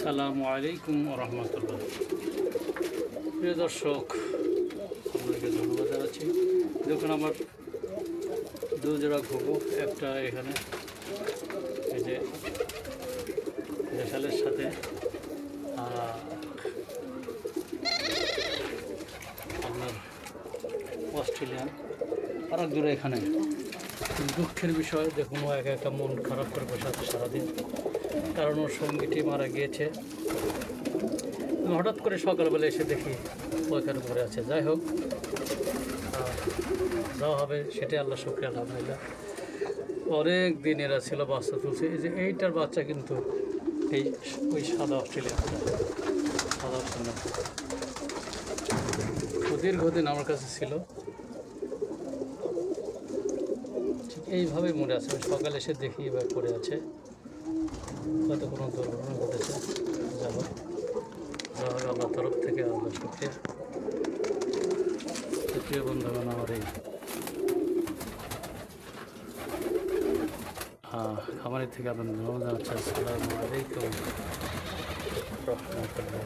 আসসালামু আলাইকুম রহমতুল্লাহ। প্রিয় দর্শক, আপনাকে ধন্যবাদ জানাচ্ছি। দেখুন আমার দু জোড়া ঘুঘু, একটা এখানে এই যে দেশালের সাথে, আপনার অস্ট্রেলিয়ান আর এক জোড়া এখানে। দুঃখের বিষয় দেখুন, ও একা একা মন খারাপ করে বসে আছে সারাদিন, কারণ ওর সঙ্গীটি মারা গিয়েছে। হঠাৎ করে সকালবেলা এসে দেখি ওইখানে ঘুরে আছে। যাই হোক, যাওয়া হবে, সেটাই আল্লাহ শুকরিয়া, আলহামদুলিল্লাহ। অনেক দিন এরা ছিল, বাচ্চা তুলছে। এই যে এইটার বাচ্চা কিন্তু এই ওই সাদা অস্ট্রেলিয়া, সাদা অস্ট্রেলিয়া দীর্ঘদিন আমার কাছে ছিল। ঠিক এইভাবেই মনে আছে। আমি সকালে এসে দেখি এবার পড়ে আছে, হয়তো কোনো দুর্ঘটনা ঘটেছে। যাই হোক, আল্লাহ তরফ থেকে আল্লাহ শুকরিয়া। প্রিয় বন্ধুগণ, আমার এই খামারি থেকে আপনাদের ধন্যবাদ জানাচ্ছি। আসসালামু আলাইকুম রহমতুল্লাহ।